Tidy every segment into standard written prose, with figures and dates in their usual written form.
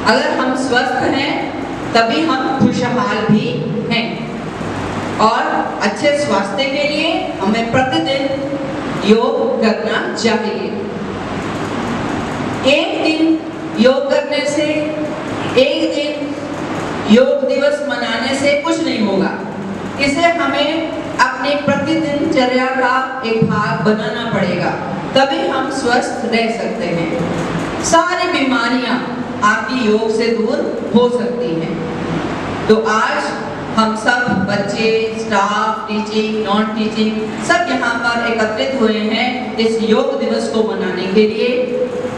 अगर हम स्वस्थ हैं तभी हम खुशहाल भी हैं। और अच्छे स्वास्थ्य के लिए हमें प्रतिदिन योग करना चाहिए। एक दिन योग करने से, एक दिन योग दिवस मनाने से कुछ नहीं होगा। इसे हमें अपने प्रतिदिन चर्या का एक भाग बनाना पड़ेगा, तभी हम स्वस्थ रह सकते हैं। सारी बीमारियां आपकी योग से दूर हो सकती हैं। तो आज हम सब बच्चे, स्टाफ, टीचिंग, नॉन टीचिंग सब यहाँ पर एकत्रित हुए हैं इस योग दिवस को मनाने के लिए।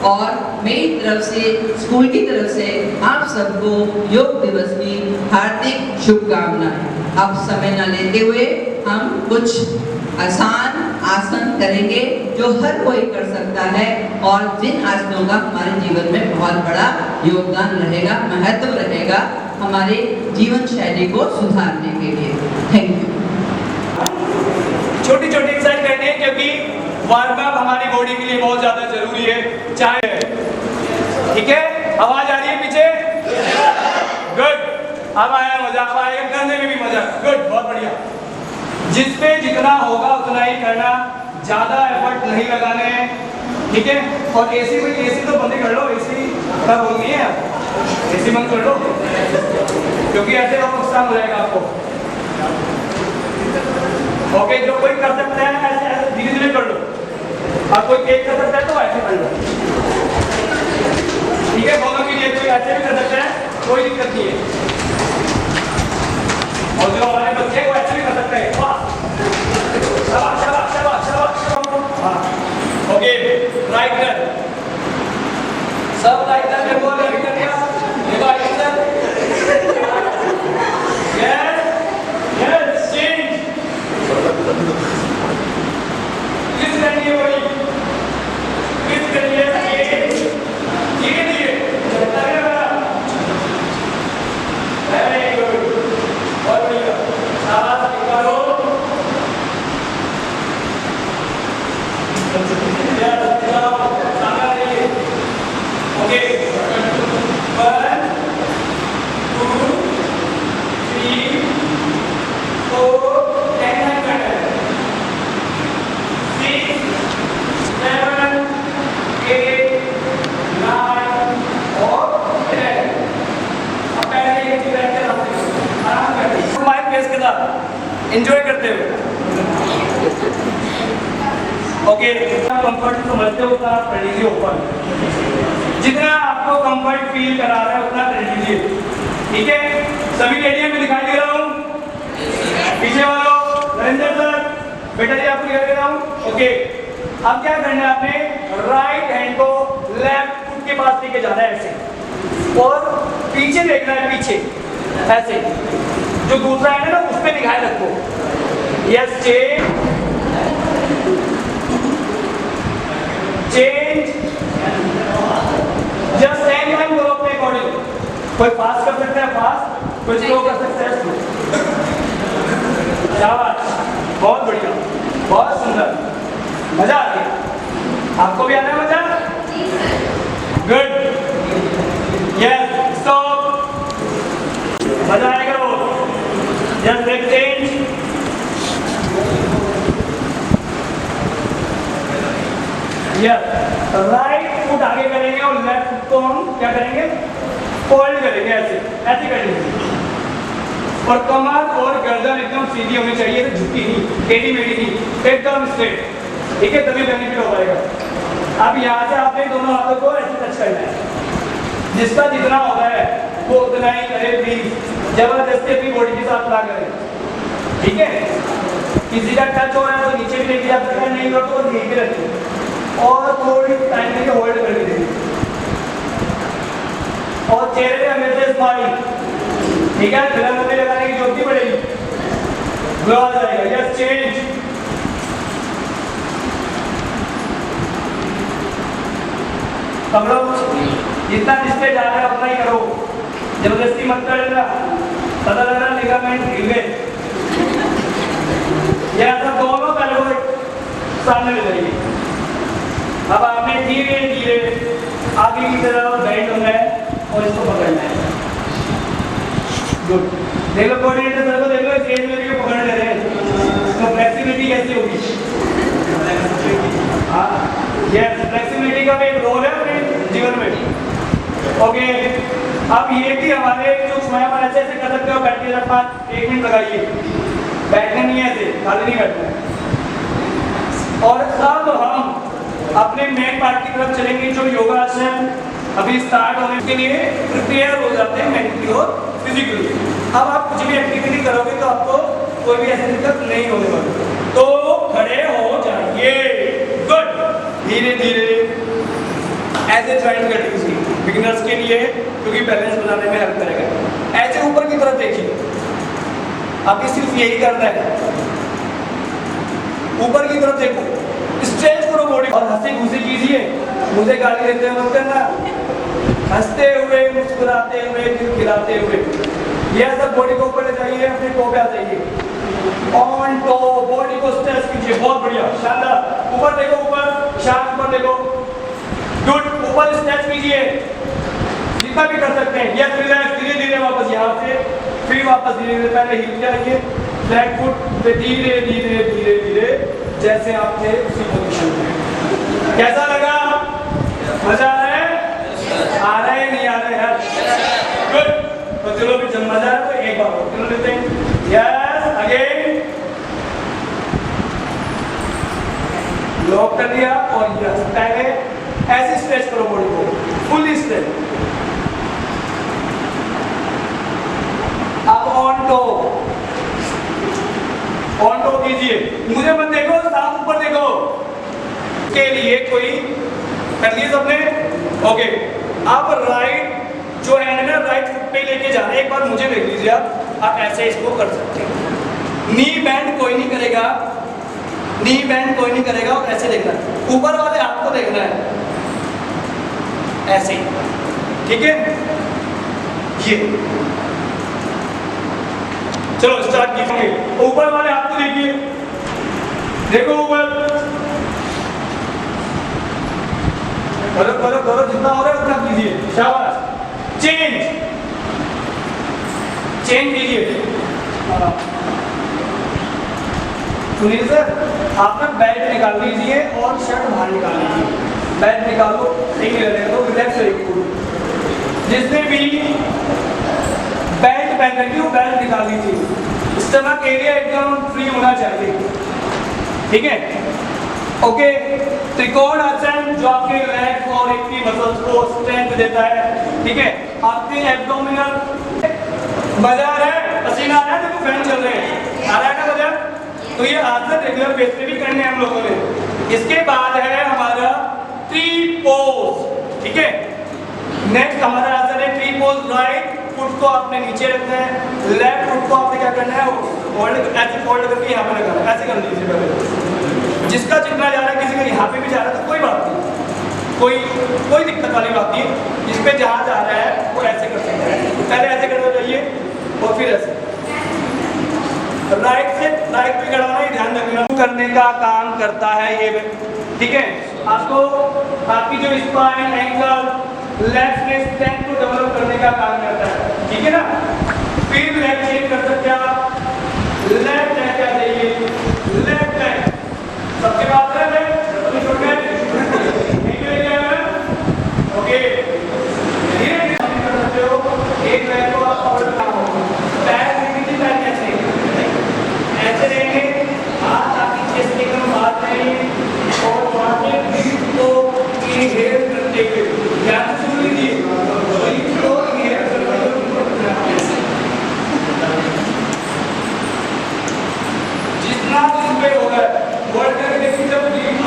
और मेरी तरफ से, स्कूल की तरफ से आप सबको योग दिवस की हार्दिक शुभकामनाएं। अब समय न लेते हुए हम कुछ आसान आसन करेंगे जो हर कोई कर सकता है और जिन आसनों का हमारे जीवन में बहुत बड़ा योगदान रहेगा, महत्व रहेगा हमारे जीवन शैली को सुधारने के लिए। Thank you. छोटी छोटी एक्सरसाइज करनी है क्योंकि वार्म अप हमारी बॉडी के लिए बहुत ज्यादा जरूरी है। चाहे ठीक है, आवाज आ रही है पीछे? गुड। अब आया मजा, अब आएगा करने में भी मजा। गुड, बहुत बढ़िया। जिस पे जितना होगा उतना ही करना, ज्यादा एफर्ट नहीं लगाने हैं, ठीक है। और एसी तो बंद ही कर लो, एसी खराब हो गई है, एसी बंद कर लो क्योंकि ऐसे और नुकसान हो जाएगा आपको। ओके, जो कोई कर सकता है ऐसे धीरे धीरे कर लो, और कोई एक कर सकता है तो ऐसे कर लो, ठीक है। दोनों के लिए कोई ऐसे भी कर सकता है, कोई दिक्कत नहीं है। और जो हमारे बच्चे को ऐसे भी कर सकते हैं। शाबाश शाबाश शाबाश शाबाश। हाँ, ओके, राइट टर्न, सब राइट टर्न को राइट कर दिया, ये right turn, yes yes, change, किस करिए वही, किस करिए ये, धीरे धीरे चलता रहेगा। वेरी गुड, बहुत बढ़िया, शाबाश, निकालो। ओके, 1 2 3 4 10 6 7 8 9 और 10। अब पहले ये चीज रहते आराम करते माइक फेस के साथ एंजॉय करते हुए। ओके, कंफर्ट समझते हो उतना कर लीजिए ऊपर, जितना आपको कंफर्ट फील करा रहा है उतना कर लीजिए, ठीक है। सभी एरिया में दिखाई दे रहा हूँ, पीछे वालों, नरेंद्र सर, बेटा जी आपको दिखाई दे रहा हूँ। ओके, अब क्या करना है, आपने राइट हैंड को लेफ्ट फुट के पास लेके जाना है ऐसे, और पीछे देखना है, पीछे ऐसे, जो दूसरा हैंड है ना उस पर दिखाए रखो। Yes, change, just same time करो अपने अकॉर्डिंग। कोई फास्ट कर सकता है फास्ट, कोई स्लो कर सकता है स्लो। शाबाश, बहुत बढ़िया, बहुत सुंदर, मजा आ गया। आपको भी आ रहा है मजा? गुड, यस, स्टॉप, मजा आएगा वो। जस्ट एक चेंज, यस, राइट फुट आगे करेंगे और लेफ्ट फुट को हम क्या करेंगे, फोल्ड करेंगे, ऐसे ऐसे करेंगे। और कमर और गर्दन एकदम सीधी होनी चाहिए, तो झुकी नहीं, टेढ़ी मेढ़ी नहीं, एकदम स्ट्रेट, ठीक है, तभी बेनिफिट हो पाएगा। अब यहाँ से आपने दोनों हाथों को ऐसे टच करना है, जिसका जितना हो रहा है वो उतना ही करे प्लीज, जबरदस्ती अपनी बॉडी के साथ ना करें, ठीक है। किसी का टच हो रहा है तो नीचे भी लेके जा सकते हैं, नहीं हो तो नीचे रखिए और थोड़ी टाइम के लिए होल्ड करके दीजिए, और चेहरे पे हमेशा स्माइल, ठीक है। फिल्म में लगाने की जरूरत नहीं पड़ेगी, ग्लो आ जाएगा। यस, चेंज, हम लोग जितना जिसपे जा रहे हैं उतना ही करो, जबरदस्ती मत कर लेना, पता लग रहा लिगामेंट हिल गए, ये सब दोनों पैरों सामने ले जाइए। अब आपने धीरे धीरे आगे की तरफ बेंड होना है और इसको पकड़ना है। गुड। देख लो कोऑर्डिनेटर सर को, देख लो स्टेज में भी पकड़ ले रहे हैं, तो फ्लेक्सिबिलिटी कैसी होगी? हाँ, यस, फ्लेक्सिबिलिटी का भी एक रोल है अपने जीवन में। ओके, अब ये कि हमारे जो स्वयं ऐसे ऐसे कर सकते हो, बैठ के जब 1 मिनट लगाइए, बैठना नहीं है, ऐसे खाली नहीं बैठना है। और अब हम अपने मेन पार्ट की तरफ चलेंगे, जो योगासन अभी स्टार्ट होने के लिए प्रिपेयर हो जाते हैं मेंटली और फिजिकली। अब आप कुछ भी एक्टिविटी करोगे तो आपको कोई भी ऐसी दिक्कत नहीं होने वाली। तो खड़े हो जाइए, गुड। धीरे धीरे ऐसे ज्वाइंट कर लीजिए बिगिनर्स के लिए, क्योंकि बैलेंस बनाने में हेल्प करेगा। ऐसे ऊपर की तरफ देखिए, आपको सिर्फ यही करना है, ऊपर की तरफ देखो, स्ट्रेच करो बॉडी और हंसी खुशी कीजिए। मुझे गाली देते हुए मत करना, हंसते हुए, मुस्कुराते हुए, दिल खिलाते हुए। यह सब बॉडी को ऊपर ले जाइए, अपने को पे आ जाइए। ऑन टो, बॉडी को स्ट्रेच कीजिए, बहुत बढ़िया, शानदार। ऊपर देखो, ऊपर, शांत ऊपर देखो, गुड। ऊपर स्ट्रेच कीजिए जितना भी कर सकते हैं। यस, रिलैक्स, धीरे धीरे वापस यहाँ से, फिर वापस धीरे धीरे, पहले हिल जाइए फ्लैट फुट पे, धीरे धीरे धीरे धीरे, जैसे आप थे उसी पोजीशन में। कैसा लगा? मजा आ रहा है? आ रहा है नहीं आ रहा है? गुड। तो चलो भी जब मजा है तो एक बार और कर लेते हैं। यस, अगेन लॉक कर दिया, और यस, पहले ऐसे स्ट्रेच करो बॉडी को, फुल स्ट्रेच। अब ऑन टो कीजिए, मुझे मत देखो, साफ ऊपर देखो। के लिए कोई कर लिए सबने? ओके, अब राइट जो हैंड है ना, राइट फुट पे लेके जाना है। एक बार मुझे देख लीजिए, आप ऐसे इसको कर सकते हैं। नी बैंड कोई नहीं करेगा, नी बैंड कोई नहीं करेगा, और ऐसे देखना है, ऊपर वाले हाथ को देखना है, ऐसे ही, ठीक है? ये चलो स्टार्ट कीजिए। ऊपर वाले हाथ को देखिए, देखो ऊपर, करो करो करो, जितना हो रहा है उतना कीजिए, शाबाश। चेंज कीजिए। सुनील सर, आप ना बेल्ट निकाल लीजिए और शर्ट बाहर निकाल लीजिए। बेल्ट निकालो, ठीक है, तो रिलैक्स रहिए। जिसने भी बेल्ट पहन रखी हो, बेल्ट निकाल लीजिए। स्टमक एरिया एकदम फ्री होना चाहिए, ठीक है? ओके, त्रिकोण आसन जो आपके लेग और हिप की मसल्स को स्ट्रेंथ देता है, ठीक है? आपके एब्डोमिनल, मजा आ रहा है? पसीना आ रहा है? देखो फैन चल रहे हैं, आ रहा है ना मजा? तो ये आसन रेगुलर बेस पे भी करने हैं हम लोगों ने। इसके बाद है हमारा ट्री पोज, ठीक है? नेक्स्ट हमारा आसन है ट्री पोज। राइट फुट को आपने नीचे रखना है, लेफ्ट फुट को आपने क्या करना है, होल्ड, ऐसे फोल्ड करके यहाँ पे लगाना है, ऐसे कर लीजिए पहले। जिसका जितना जा रहा है, किसी का यहाँ पे भी जा रहा है तो कोई बात नहीं, कोई दिक्कत वाली बात नहीं। जिस पे जहाँ जा रहा है वो ऐसे कर सकता है, पहले ऐसे करना चाहिए और फिर ऐसे। राइट से राइट पे खड़ा होना, ध्यान रखना, करने का काम करता है ये, ठीक है? आपको आपकी जो स्पाइन, एंकल, लेग्स में स्ट्रेंथ को डेवलप करने का काम करता है, ठीक है ना? फिर लेग चेंज कर सकते हैं आप, लेफ्ट लेग क्या चाहिए, लेफ्ट लेग सबके पास है, छोड़ गए ओके, धीरे धीरे कर सकते हो। एक लेग को आप और पैर नीचे पैर कैसे ऐसे रहेंगे, हाथ आपकी चेस्ट के एकदम बाहर रहेंगे और वहां से ब्रीथ को इनहेल करते हुए, ध्यान से सुन लीजिए, ब्रीथ को इनहेल करते हुए जितना जिस पे होगा वर्ड करके देखिए, जब ब्रीथ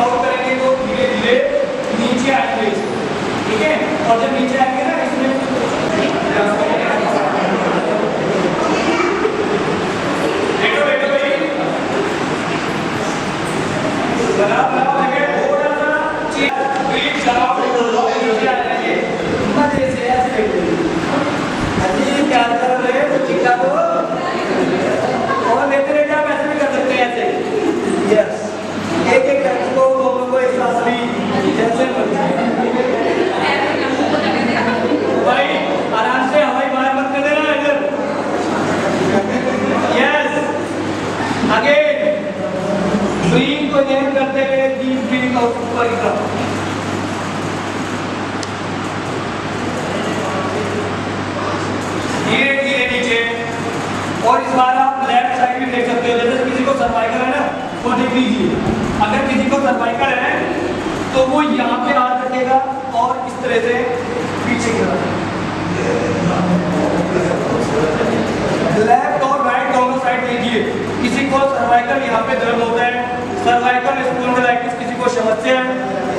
सर्वाइकल है तो वो यहाँ पे हाथ रखेगा और इस तरह से पीछे की तरफ, लेफ्ट और राइट दोनों साइड लीजिए। किसी को सर्वाइकल यहाँ पे दर्द होता है, सर्वाइकल स्पॉन्डिलाइटिस किसी को समस्या है,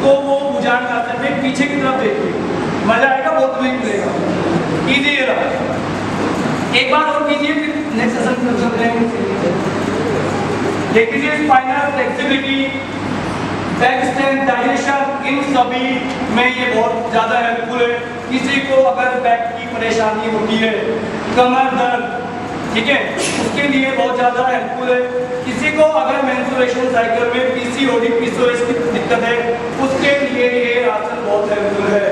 तो वो भुजांग आसन में पीछे की तरफ देखिए, मजा आएगा, बहुत रिलीफ मिलेगा। कीजिए जरा एक बार और कीजिए, फिर नेक्स्ट सेशन में चलते हैं। देखिए spinal flexibility, back strength, digestion, इन सभी में ये बहुत ज़्यादा हेल्पफुल है। किसी को अगर बैक की परेशानी होती है, कमर दर्द, ठीक है, उसके लिए बहुत ज़्यादा हेल्पफुल है। किसी को अगर मेंस्ट्रुएशन साइकिल में पीसीओडी पीसीओएस की दिक्कत है, उसके लिए ये आसन बहुत हेल्पफुल है।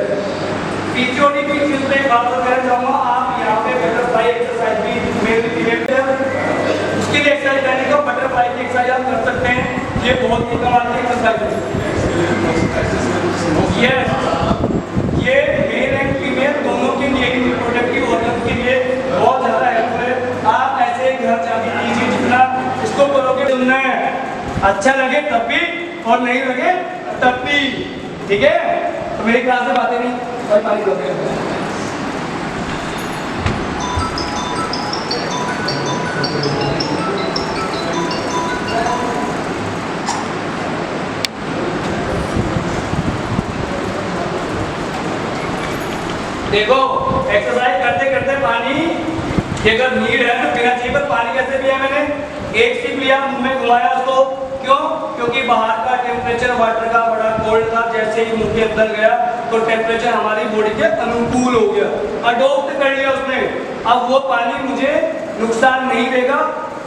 पीसीओडी की चीज पे बात करना चाहूँगा, आप यहाँ पे बटरफ्लाई एक्सरसाइज भी मेरे लिए उसके लिए एक्सरसाइज करने का बटरफ्लाई की एक्सरसाइज आप कर सकते हैं, ये बहुत ही कमाल की एक्सरसाइज है। ये मेल एंड फीमेल दोनों के लिए रिप्रोडक्टिव ऑर्गन के लिए बहुत ज़्यादा हेल्पफुल है। आप ऐसे घर जाके कीजिए, जितना इसको करोगे सुनना है, अच्छा लगे तब भी और नहीं लगे तब भी, ठीक है। तो मेरी क्लास में बातें नहीं और पानी होते हैं। देखो एक्सरसाइज करते करते पानी अगर नीड है तो पीना चाहिए, पर पानी कैसे पिया मैंने, एक सिप लिया, मुंह में घुमाया उसको, क्यों? क्योंकि बाहर का टेम्परेचर वाटर का बड़ा कोल्ड था, जैसे ही मुंह के अंदर गया तो टेम्परेचर हमारी बॉडी के अनुकूल हो गया, अडॉप्ट कर लिया उसने। अब वो पानी मुझे नुकसान नहीं देगा,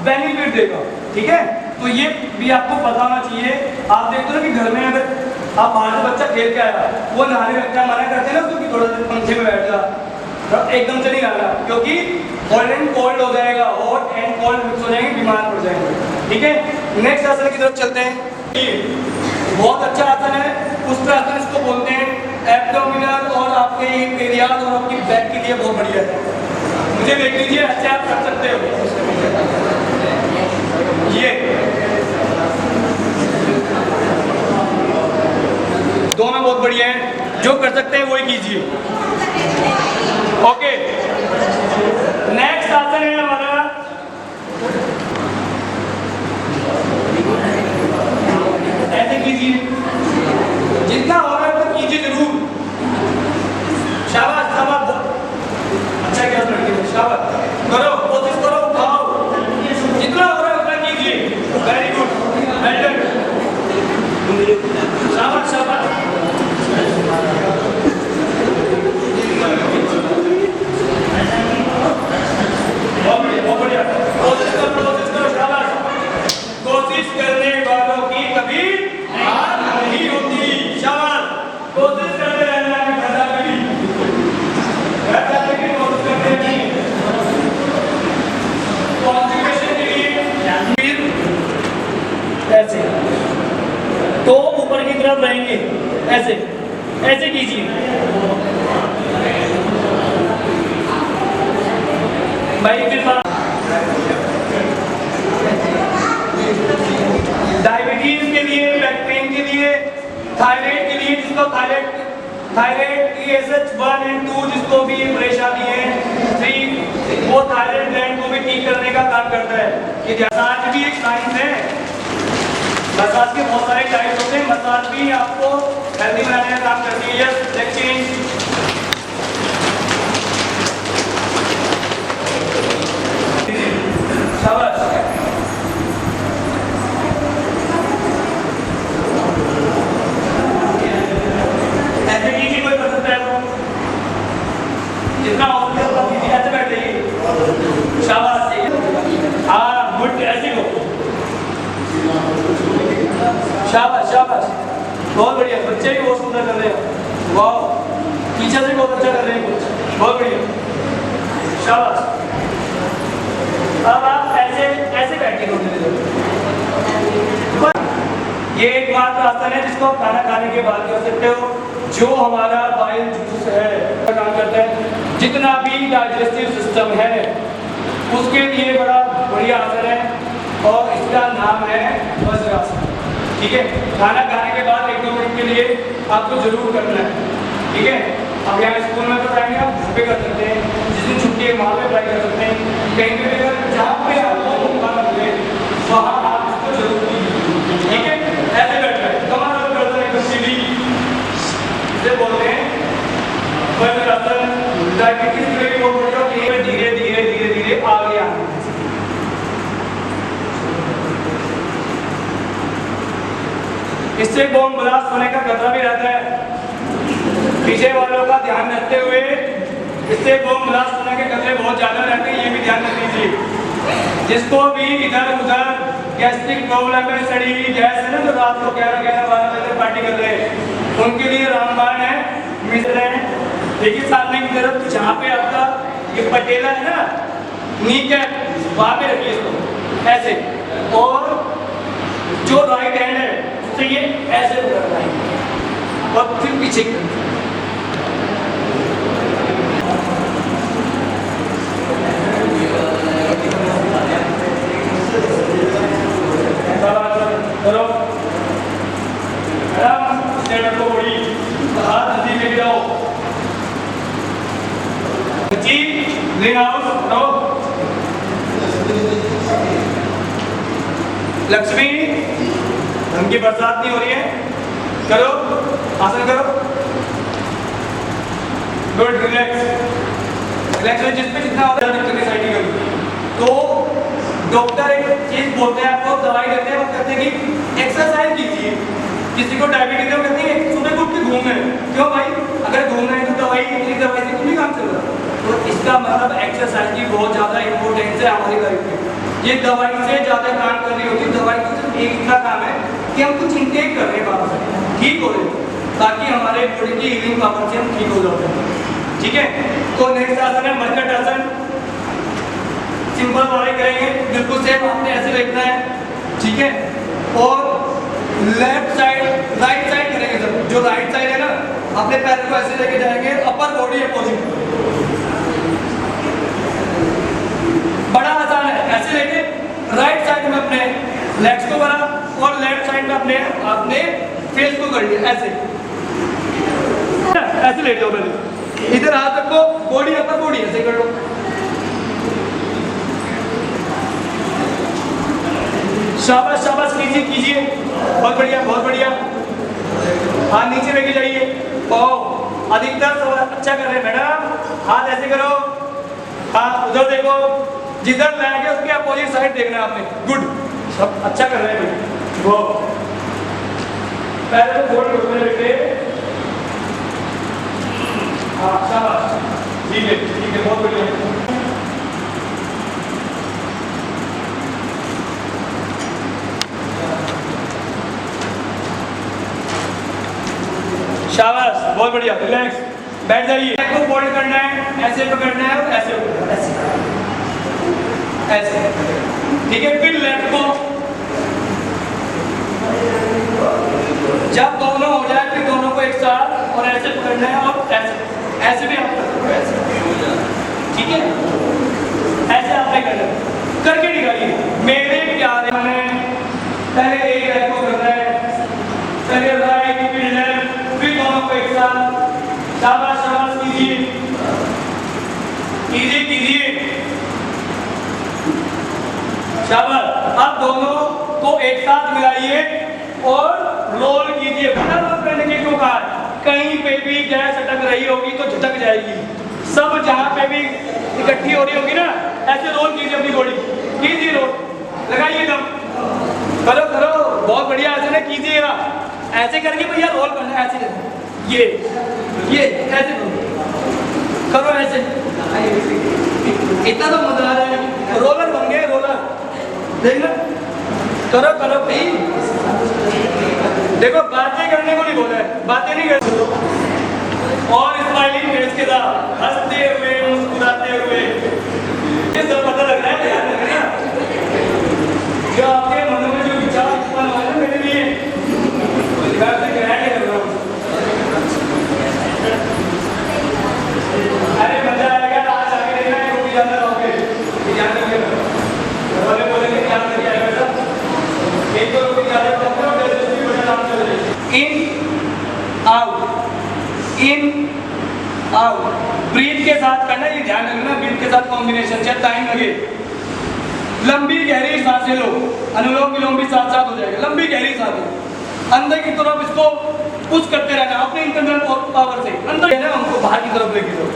बेनिफिट देगा, ठीक है। तो ये भी आपको पता होना चाहिए। आप देखते हो कि घर में अगर आप बाहर से बच्चा खेल के आया, वो नहाने लगता है, मना करते हैं ना उसको कि थोड़ा देर पंखे में बैठ जा, एकदम से नहीं नहाना, क्योंकि हॉट एंड कोल्ड हो जाएगा, हॉट एंड कोल्ड मिक्स हो जाएंगे, बीमार पड़ जाएंगे, ठीक है। नेक्स्ट आसन की तरफ चलते हैं। बहुत अच्छा आसन है, पुष्टासन इसको बोलते हैं। एब्डोमिनल और आपके एरियाज और आपकी बैक के लिए बहुत बढ़िया है। मुझे देख लीजिए, ऐसे आप कर सकते हो, ये दोनों बहुत बढ़िया है, जो कर सकते हैं वही कीजिए। ओके, नेक्स्ट आसन है हमारा ऐसे कीजिए, जितना हो रहा है तो कीजिए जरूर। शाबाश शाबाश, अच्छा क्या लड़के, शाबाश, करो, कोशिश करो, उठाओ, जितना हो रहा है उतना कीजिए। वेरी गुड, वेल डन, शाबाश शाबाश। बहुत बढ़िया, कोशिश करो, शाबाश। कोशिश करने वालों की कभी हार नहीं होती, शाबाश। कोशिश करते रहना है, घटा कभी कोशिश करते रहना। कॉन्सेंट्रेशन के लिए फिर ऐसे तो ऊपर की तरफ रहेंगे, ऐसे ऐसे कीजिए भाई। फिर डायबिटीज के लिए, बैक पेन के लिए, थायराइड के लिए, जिसको थायराइड TSH1 and 2 जिसको भी परेशानी है, 3 वो थायराइड ग्लैंड को भी ठीक करने का काम करता है। ये मसाज भी एक साइंस है, मसाज के बहुत सारे टाइप होते हैं, मसाज भी आपको हेल्दी बनाने का काम करती है। यस, चेंज शाबाश। ऐसे कीजिए, कोई कर सकता है तो जितना हो सके उतना कीजिए, ऐसे बैठ जाइए, शाबाश। हाँ गुड, ऐसे को शाबाश शाबाश, बहुत बढ़िया। बच्चे भी बहुत सुंदर कर रहे हैं, वाह, टीचर भी बहुत अच्छा कर रहे हैं, बहुत बढ़िया, शाबाश। अब आप ऐसे ऐसे बैठिए, ये एकमात्र आसन है जिसको आप खाना खाने के बाद कर सकते हो, जो हमारा बाइल जूस है काम करता है, जितना भी डाइजेस्टिव सिस्टम है उसके लिए बड़ा बढ़िया आसन है, और इसका नाम है वज्रासन। ठीक है, खाना खाने के बाद 1-2 मिनट के लिए आपको जरूर करना है, ठीक है। अब यहाँ स्कूल में तो ट्राई आप घर पे कर सकते हैं, जिस दिन छुट्टी है वहाँ पे ट्राई कर सकते हैं, कहीं पे भी अगर जहाँ पे आपको मौका मिले वहाँ आप इसको जरूर कीजिए, ठीक है। ऐसे करना है, कमर और गर्दन एकदम सीधी, इसे बोलते हैं वज्रासन। डायबिटीज के लिए वो बोलते हैं कि धीरे धीरे धीरे धीरे आगे आना। इससे बॉम्ब ब्लास्ट होने का खतरा भी रहता है, पीछे वालों का ध्यान रखते हुए इससे बॉम्ब ब्लास्ट होने के खतरे बहुत ज़्यादा रहते हैं, ये भी ध्यान रख लीजिए। जिसको भी इधर उधर गैस्ट्रिक प्रॉब्लम है, सड़ी हुई गैस है ना, जो रात को 11-12 बजे पार्टी कर रहे हैं, उनके लिए रामबाण है, मिश्र है। देखिए सामने की तरफ जहाँ पे आपका ये पटेला है ना, नीक है, वहाँ पे रखिए इसको ऐसे, और जो राइट हैंड है तो ये ऐसे करना है और फिर पीछे करो, स्टैंड को बड़ी हाथ नजदीक लेके जाओ जी, लेन आओ करो। लक्ष्मी उनकी बरसात नहीं हो रही है, करो आसन करो, गुड, रिलैक्स रिलैक्स। जिसमें जितना होता है तो डॉक्टर एक चीज बोलते हैं आपको, दवाई देते हैं, वो कहते हैं कि एक्सरसाइज कीजिए। किसी को डायबिटीज है वो कहते हैं सुबह उठ के घूमना है, क्यों भाई, अगर घूमना है तो दवाई से कुछ नहीं काम चल रहा। तो इसका मतलब एक्सरसाइज की बहुत ज़्यादा इंपॉर्टेंस है हमारी लाइफ में। ये दवाई से ज़्यादा काम कर रही होती है। दवाई का सिर्फ एक इतना काम है कि हम कुछ इंटेक कर रहे हैं बाहर से, ठीक हो रहे हैं, ताकि हमारे बॉडी की हीलिंग पावर से हम ठीक हो जाते हैं, ठीक है। तो नेक्स्ट आसन है मरकट आसन, सिंपल वाले करेंगे, बिल्कुल सेम आपने ऐसे देखना है, ठीक है। और लेफ्ट साइड राइट साइड करेंगे सर, जो राइट साइड है ना, अपने पैर को ऐसे लेके जाएंगे, अपर बॉडी अपोजिट, बड़ा आसान है। ऐसे लेके राइट साइड में अपने लेग्स को करा और लेफ्ट साइड में अपने फेस को कर लिया, ऐसे ऐसे लेट जाओ, पहले इधर हाथ रखो, बॉडी अपर बॉडी ऐसे कर लो, शाबाश शाबाश, कीजिए कीजिए, बहुत बढ़िया बहुत बढ़िया। हाथ नीचे लेके जाइए, और अधिकतर तो अच्छा कर रहे हैं मैडम, हाथ ऐसे करो, हाँ उधर देखो, जिधर लैग है उसके अपोजिट साइड देखना है आपने, गुड, सब अच्छा कर रहे हैं वो। पहले तो थोड़ी घुटने बैठे, हाँ शाबाश, ठीक है बहुत बढ़िया। शाबाश बहुत बढ़िया, रिलैक्स, बैठ जाइए। को फोल्ड करना है, ऐसे पकड़ना है और ऐसे ऐसे, ठीक है। फिर लेफ्ट को, जब दोनों हो जाए फिर दोनों को एक साथ और ऐसे पकड़ना है और ऐसे, ऐसे भी आप कर सकते हो, ठीक है। ऐसे आपने करना करके दिखाइए मेरे प्यारे। मैंने पहले एक लेग को करना है, पहले राइट फिर लेफ्ट, फिर दोनों को एक साथ, शाबाश शाबाश, कीजिए कीजिए कीजिए, शाबाश। अब दोनों को एक साथ मिलाइए और रोल कीजिए। बड़ा रोल करने के क्यों कहा, कहीं पे भी गैस अटक रही होगी तो झटक जाएगी, सब जहाँ पे भी इकट्ठी हो रही होगी ना, ऐसे रोल कीजिए अपनी बॉडी, कीजिए रोल, लगाइए दम, करो करो, बहुत बढ़िया, ऐसे ना कीजिएगा, ऐसे करके भैया रोल करना है, ऐसे ये ऐसे करो, ऐसे, इतना तो मजा आ रहा है, रोलर बन गए रोलर, देखना, करो करो भाई, देखो बातें करने को नहीं बोला है, बातें नहीं करते, और स्माइलिंग फेस के साथ हंसते हुए मुस्कुराते हुए, ये सब पता लग रहा है, ध्यान रखना, जो आपके मन में जो विचार उत्पन्न हो रहे हैं मेरे लिए, मैं उसे ग्रहण कर रहा हूँ। अरे मजा आएगा, आज आगे देखना है, वो भी जानना रहोगे, ध्यान रखिएगा, बोलेंगे क्या किया है, एक दो लोग ज्यादा लेकिन ध्यान रखना ब्रीथ के साथ कॉम्बिनेशन, चाहे टाइम लगे। लंबी गहरी सांसें लो, अनुलोम विलोम भी साथ साथ हो जाएगा। लंबी गहरी सांसें अंदर की तरफ इसको पुश करते रहना अपने इंटरनल पावर से, अंदर है ना हमको बाहर की तरफ लेके जाओ।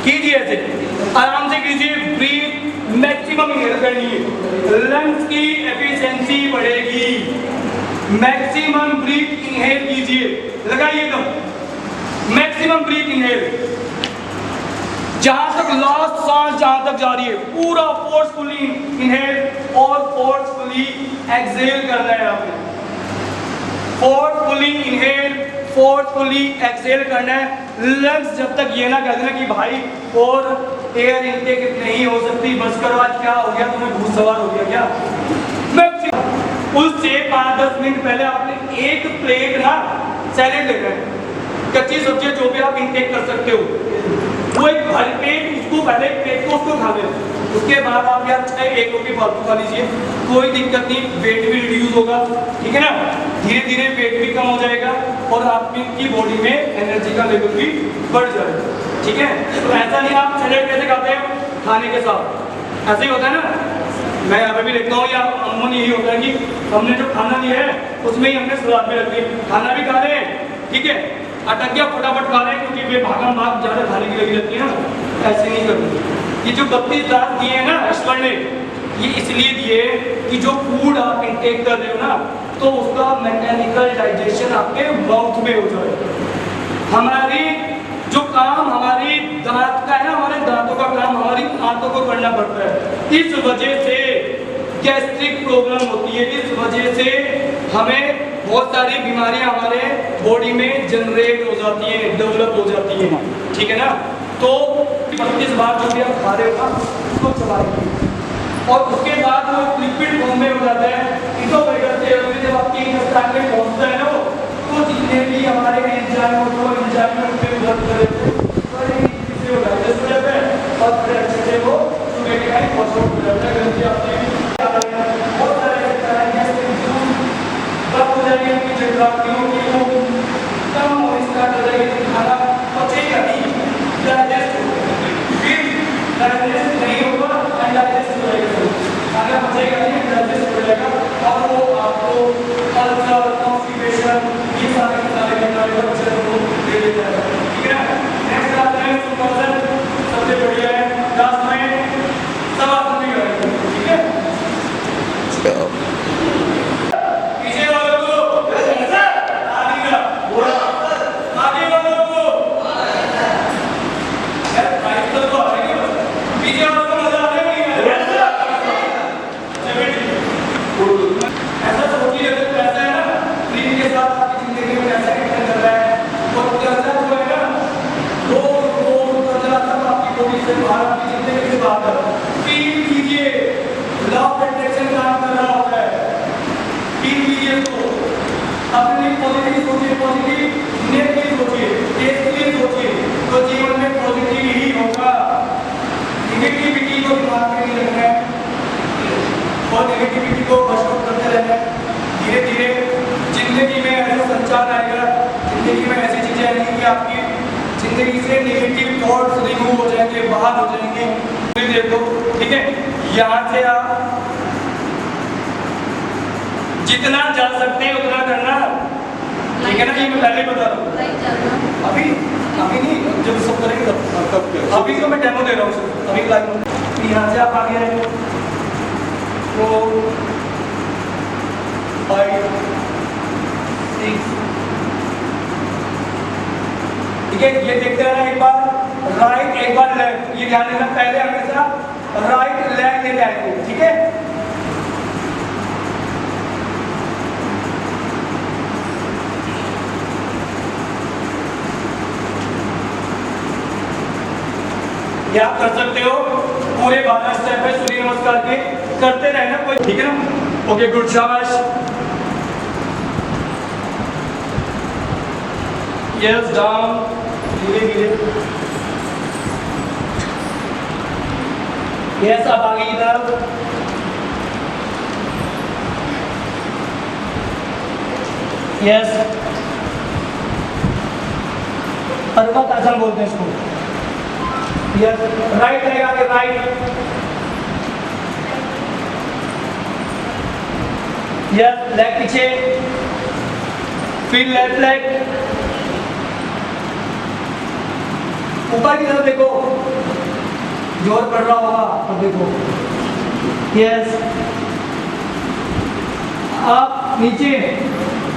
कीजिए ऐसे आराम से कीजिए। ब्रीथ मैक्सिमम इनहेल करनी है, लंग्स की एफिशिएंसी बढ़ेगी। मैक्सिमम ब्रीथ इनहेल कीजिए, लगाइए दम, मैक्सिमम ब्रीथ इनहेल। जहां तक लास्ट सांस जहां तक जा रही है पूरा फोर्सफुली इनहेल और फोर्सफुली एक्सहेल करना है आपने। फोर्सफुली इनहेल, फोर्सफुली एक्सहेल करना है। लंग्स जब तक ये ना कह देना कि भाई और एयर इनटेक नहीं हो सकती, बस करो आज क्या हो गया, तुम्हें भूत सवार हो गया क्या। मैक्सिमम उससे 5-10 मिनट पहले आपने एक प्लेट ना सैलेड लेना है, कच्ची सब्जी जो भी आप इनटेक कर सकते हो, वो एक भर पेट उसको पहले पेट को उसको खा लेना। उसके बाद आप यार चाहे एक रोटी फालतू खा लीजिए, कोई दिक्कत नहीं, वेट भी रिड्यूस होगा, ठीक है ना। धीरे धीरे वेट भी कम हो जाएगा और आपकी बॉडी में एनर्जी का लेवल भी बढ़ जाएगा, ठीक है। तो ऐसा नहीं आप सैलेड कैसे खाते हैं, खाने के साथ ऐसे ही होता है ना। मैं यहाँ पे भी देखता हूँ या अमूमन यही होता है कि हमने जो खाना लिया है उसमें ही हमने सलाद भी रख दी, खाना भी खा रहे हैं, ठीक है, अटक गया फटाफट खा रहे हैं क्योंकि वे भागम भाग ज़्यादा खाने की लगी रहती है ना। ऐसे नहीं करनी। ये जो 32 दांत दिए हैं ना ईश्वर ने, ये इसलिए दिए कि जो फूड आप इंटेक कर रहे हो ना तो उसका मैकेनिकल डाइजेशन आपके माउथ में हो जाए। हमारी जो काम हमारी दांत का है ना, हमारे दांतों का काम हमारी आंतों को करना पड़ता है। इस वजह से गैस्ट्रिक प्रॉब्लम होती है, इस वजह से हमें बहुत सारी बीमारियां हमारे बॉडी में जनरेट हो जाती हैं, डेवलप हो जाती हैं, ठीक है ना। तो 32 बार जो भी आप खा रहे हो ना उसको चबाइए और उसके बाद वो लिक्विड फॉर्म में हो जाता है। इनको करते हुए जब आपकी इंटेस्टाइन में पहुंचता है ना वो, तो जितने भी हमारे एंजाइम और एंजाइम पे उधर हो डाइजेस्ट हो जाता है और फिर अच्छे से वो सुबह के टाइम फॉस्फोरेट हो जाता है। गंदगी आपने बहुत सारे तब हो जाएगी आपकी जठराग्नियों की वो कम हो स्टार्ट हो जाएगी, खाना पचेगा नहीं, डाइजेस्ट फिर डाइजेस्ट नहीं होगा, अनडाइजेस्ट हो जाएगा, खाना पचेगा नहीं, डाइजेस्ट हो जाएगा और वो आपको अल्सर, कॉन्स्टिपेशन ये सारे बीमारी बच्चे को दे देता है, ठीक है ना। नेक्स्ट आते हैं सुपर्सन, सबसे बढ़िया है लास्ट में सवाल भी करेंगे, ठीक है। और नेगेटिविटी को बशौट करते रहना है। धीरे धीरे जिंदगी में ऐसा संचार आएगा, जिंदगी में ऐसी चीजें आएंगी कि आपकी जिंदगी से नेगेटिव थॉट्स रिमूव हो जाएंगे, बाहर हो जाएंगे। देखो ठीक है, यहाँ से आप जितना जा सकते हैं उतना करना, ठीक है ना। ये मैं पहले बता रहा हूँ, अभी नहीं, जब सब करेंगे तब। अभी तो मैं डेमो दे रहा हूँ, अभी लाइव यहाँ से आप आगे आएंगे 4, 5, 6, ठीक है। ये देखते रहना, एक बार राइट एक बार लेफ्ट, ये ध्यान रखना, पहले हमेशा राइट लेग लेके आएंगे, ठीक है। ये आप कर सकते हो, पूरे 12 स्टेप है सूर्य नमस्कार के, करते रहना कोई, ठीक है ना। ओके गुड, शाबाश। यस डाउन, धीरे धीरे, यस अब आगे की तरफ, यस पर्वत आसन बोलते हैं इसको, यस, राइट लेग आगे, राइट, यस, लेग पीछे, फिर लेफ्ट लेग, ऊपर की तरफ देखो, जोर पड़ रहा होगा तो देखो, यस, आप नीचे,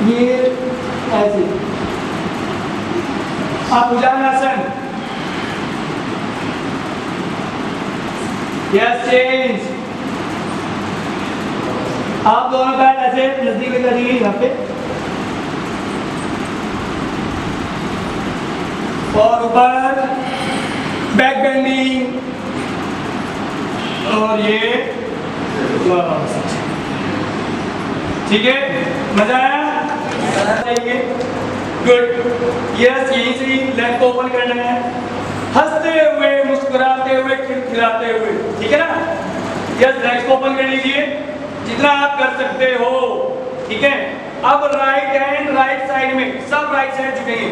ये ऐसे, आप भुजंगासन, यस, चेंज, आप दोनों पैर ऐसे नजदीक लेकर आइए यहाँ पे, और ऊपर बैक बेंडिंग, और ये ठीक है, मजा आया? चाहिए, गुड, यस, यहीं से ही लेग को ओपन करना है, हंसते हुए, मुस्कुराते हुए, खिलखिलाते हुए, ठीक है ना? यस, लेग्स को ओपन कर लीजिए जितना आप कर सकते हो, ठीक है? अब राइट हैंड राइट साइड में, सब राइट साइड झुकेंगे,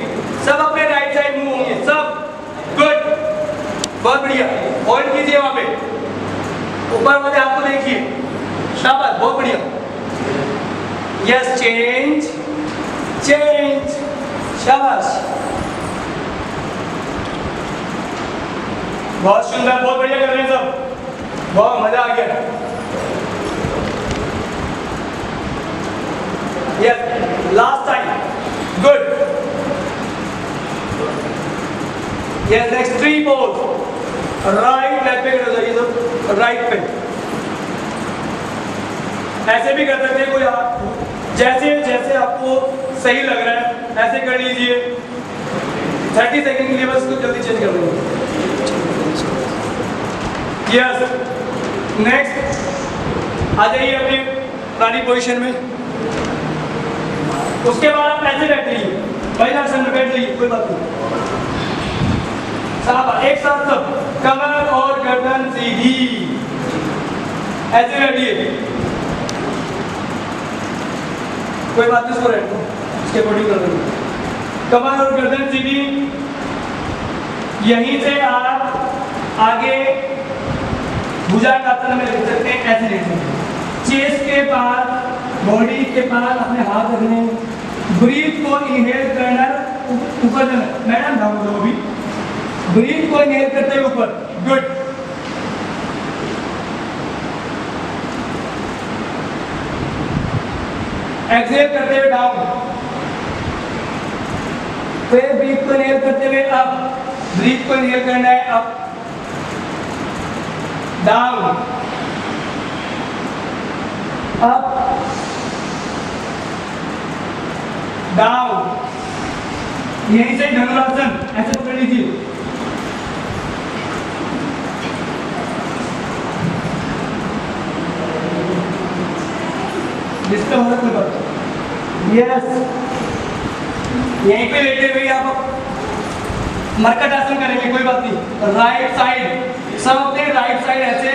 सब अपने राइट साइड मूव होंगे, सब, गुड, बहुत बढ़िया, होल्ड कीजिए वहां पे, ऊपर वाले हाथ को देखिए, शाबाश, बहुत बढ़िया, यस, चेंज, चेंज, शाबाश, बहुत सुंदर, बहुत बढ़िया कर रहे हैं सब, बहुत मजा आ गया, yes, last time, good, yes, next 3 pose, right leg पे खड़े हो जाइए सब, राइट पे, ऐसे भी कर सकते हैं, कोई आप जैसे जैसे आपको सही लग रहा है ऐसे कर लीजिए, 30 सेकंड के लिए बस इसको जल्दी चेंज कर देंगे, यस, नेक्स्ट, आ जाइए अपनी पुरानी पोजीशन में, उसके बाद आप ऐसे बैठ जाइए, पहले आसन में बैठ जाइए, कोई बात नहीं, साहब एक साथ सब, कमर और गर्दन सीधी, ऐसे बैठिए, कोई बात नहीं, इसको रहने दो, इसके अकॉर्डिंग कर देंगे, कमर और गर्दन सीधी, यहीं से आप आगे भुजंगासन में लेट सकते हैं, ऐसे लेट सकते हैं, चेस्ट के पास, बॉडी के पास अपने हाथ रखने, ब्रीथ को इनहेल करना, ऊपर जाना, मैडम डाउन लो अभी, ब्रीथ को इनहेल करते हुए ऊपर, गुड, एक्सहेल करते हुए डाउन, फिर ब्रीथ को इनहेल करते हुए अप, ब्रीथ को इनहेल करना है अप, डाउन, अप, डाउन, यहीं से धनुरासन, ऐसे पकड़ लीजिए, जिसका हो कोई बात, यस, यहीं पे लेटे हुए आप मरकट आसन करेंगे, कोई बात नहीं, राइट साइड, सब अपने राइट साइड ऐसे,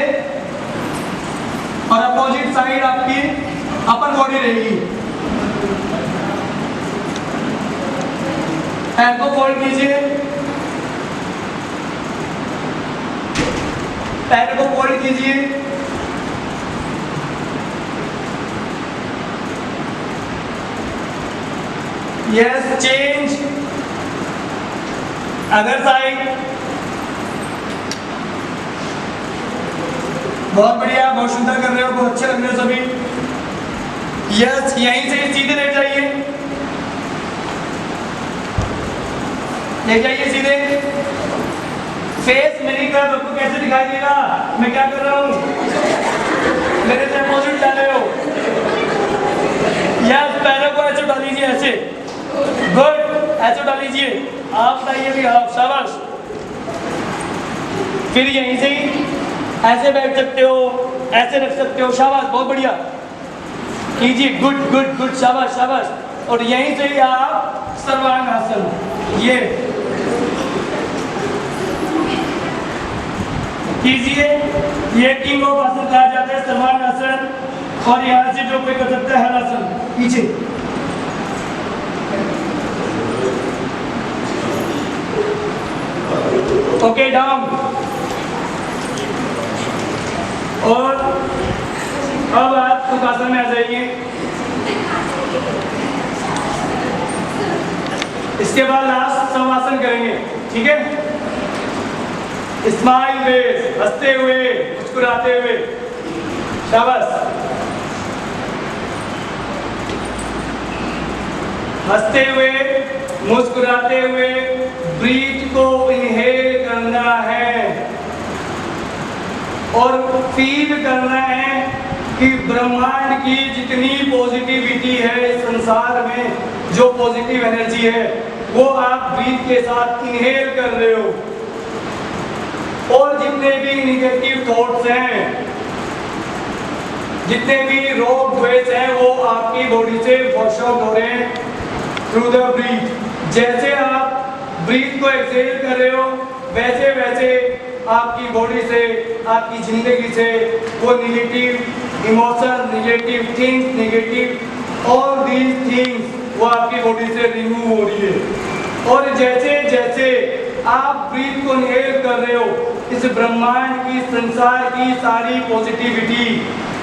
और अपोजिट साइड आपकी अपर बॉडी रहेगी, पैर को फोल्ड कीजिए, पैर को फोल्ड कीजिए, यस, चेंज, अदर साइड, बहुत बढ़िया, बहुत सुंदर कर रहे हो, बहुत अच्छे लग रहे हो सभी, यस, यहीं से सीधे लेट जाइए, ले जाइए सीधे, फेस मेरी तरफ आपको कैसे दिखाई देगा, मैं क्या कर रहा हूँ, मेरे से अपोजिट डाले हो, यस, पैरों को ऐसे डाल लीजिए, ऐसे, गुड, ऐसे डाल लीजिए, आप लाइए भी आप, शाबाश, फिर यहीं से ही ऐसे बैठ सकते हो, ऐसे रख सकते हो, शाबाश, बहुत बढ़िया, कीजिए, गुड गुड गुड, शाबाश शाबाश, और यहीं से ही आप सर्वांगासन, ये कीजिए, ये किंग ऑफ आसन कहा जाता है, सर्वांगासन, और यहाँ से जो कोई कर सकता है हलासन, पीछे, ओके, डाउन, सुखासन में आ जाइए। इसके बाद लास्ट शवासन करेंगे, ठीक है। स्माइल फेस, हंसते हुए, मुस्कुराते हुए, शाबाश। हंसते हुए, मुस्कुराते हुए, ब्रीथ को इनहेल करना है और फील करना है कि ब्रह्मांड की जितनी पॉजिटिविटी है इस संसार में, जो पॉजिटिव एनर्जी है वो आप ब्रीथ के साथ इनहेल कर रहे हो, और जितने भी निगेटिव थॉट्स हैं, जितने भी रोग द्वेष हैं, वो आपकी बॉडी से वॉश आउट हो रहे हैं थ्रू द ब्रीथ। जैसे आप ब्रीथ को एक्सहेल कर रहे हो, वैसे वैसे आपकी बॉडी से, आपकी जिंदगी से वो negative emotion, negative things, negative all these things वो आपकी बॉडी से रिमूव हो रही है। और जैसे जैसे आप ब्रीथ को इनहेल कर रहे हो, इस ब्रह्मांड की, संसार की सारी पॉजिटिविटी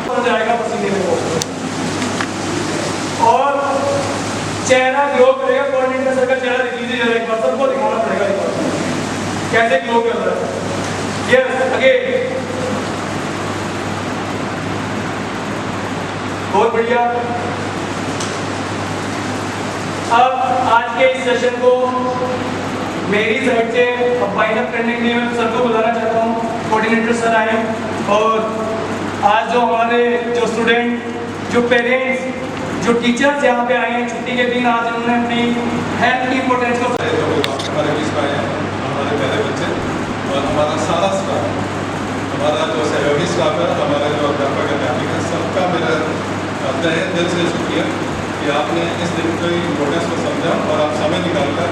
हो जाएगा पसीने में, और चेहरा ग्लो करेगा। कोऑर्डिनेटर सर का चेहरा दिख लीजिए जरा एक बार, सबको दिखाना पड़ेगा एक बार कैसे ग्लो कर रहा है। यस, अगेन, बहुत बढ़िया। अब आज के इस सेशन को मेरी साइड से अब फाइन अप करने के लिए मैं सर को बुलाना चाहता हूँ। कोऑर्डिनेटर सर आए, और आज जो हमारे जो स्टूडेंट, जो पेरेंट्स, जो टीचर्स यहाँ पे आए हैं छुट्टी के दिन, आज उन्होंने अपनी हेल्थ की इम्पोर्टेंस को हमारे बीच में आए हैं, हमारे प्यारे बच्चे और हमारा सारा स्टाफ, हमारा जो सहयोगी स्टाफ है, हमारे जो अध्यापक अध्यापिका है, सबका मेरा तहे दिल से शुक्रिया कि आपने इस दिन की इम्पोर्टेंस को समझा और आप समय निकालकर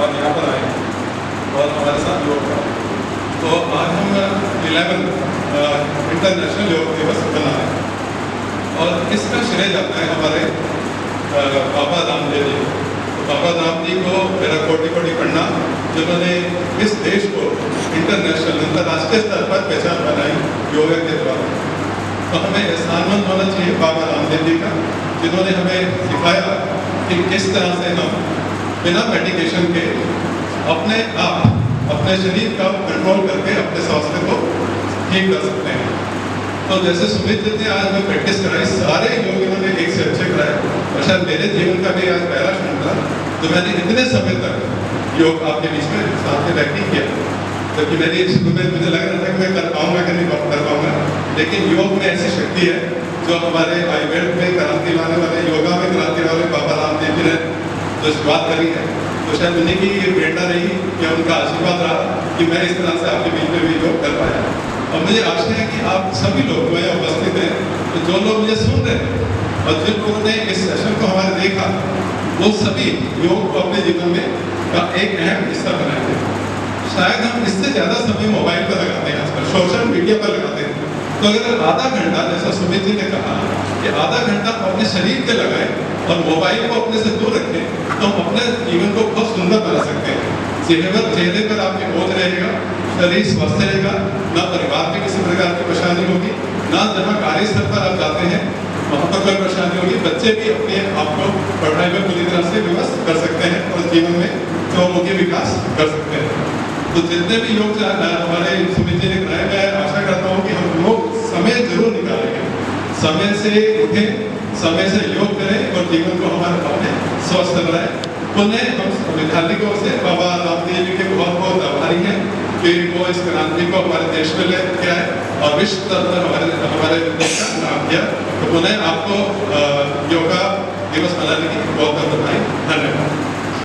और यहाँ पर आए और हमारे साथ योग करें। तो आज हम 11 इंटरनेशनल योग दिवस मना रहे हैं, और इसका श्रेय जाता है हमारे बाबा रामदेव जी को। तो बाबा राम जी को मेरा कोटि कोटि प्रणाम, जिन्होंने इस देश को इंटरनेशनल, अंतर्राष्ट्रीय स्तर पर पहचान बनाई योगा के द्वारा। तो हमें एहसानमंद होना चाहिए बाबा रामदेव जी का, जिन्होंने हमें सिखाया कि किस तरह से हम बिना मेडिकेशन के अपने आप, अपने शरीर का कंट्रोल करके अपने स्वास्थ्य को ठीक कर सकते हैं। तो जैसे सुमित जी ने आज मैं प्रैक्टिस कराई, सारे योग इन्होंने एक से अच्छे कराए, और शायद मेरे जीवन का भी आज पहला क्षण था तो मैंने इतने समय तक योग आपके बीच में साथ में बैठ किया, जबकि मेरी शुरू में मुझे लग रहा था कि मैं कर पाऊंगा कि नहीं कर पाऊंगा, लेकिन योग में ऐसी शक्ति है जो हमारे आयुर्वेद में क्रांति लाने वाले, योगा में क्रांति वाले बाबा रामदेव जी ने जो शुरुआत करी है, तो शायद उन्हीं की ये प्रेरणा रही या उनका आशीर्वाद रहा कि मैं इस तरह से आपके बीच में भी योग कर पाया। और मुझे आशा है कि आप सभी लोग जो यहाँ उपस्थित हैं, तो जो लोग मुझे सुन रहे हैं और जिन लोगों ने इस सेशन को हमारे देखा, वो सभी योग को अपने जीवन में का एक अहम हिस्सा बनाएंगे। शायद हम इससे ज़्यादा समय मोबाइल पर लगाते हैं, आजकल सोशल मीडिया पर लगाते हैं। तो अगर आधा घंटा, जैसा सुमित जी ने कहा कि आधा घंटा अपने शरीर पे लगाएं और मोबाइल को अपने से दूर रखें, तो हम अपने जीवन को बहुत सुंदर बना सकते हैं। चेहरे पर आपकी बोझ रहेगा, शरीर स्वस्थ रहेगा, ना परिवार में किसी प्रकार की परेशानी होगी, ना जहाँ कार्यस्थल पर आप जाते हैं वहाँ पर कोई परेशानी होगी। बच्चे भी अपने आप को पढ़ाई में पूरी तरह से व्यवस्थ कर सकते हैं और जीवन में चौमुखी विकास कर सकते हैं। तो जितने भी योग हमारे सुमित जी ने कराए, मैं आशा करता हूँ कि हम लोग समय जरूर निकालेंगे, समय से उठें, समय से योग करें और जीवन को हमारे अपने स्वस्थ बनाएं। पुनः हम विद्यार्थी को से बाबा रामदेव जी के बहुत बहुत आभारी हैं कि वो इस क्रांति को हमारे देश में लेके आए और विश्व स्तर पर हमारे देश का नाम किया। तो पुनः आपको योगा दिवस मनाने की बहुत बहुत बधाई। धन्यवाद।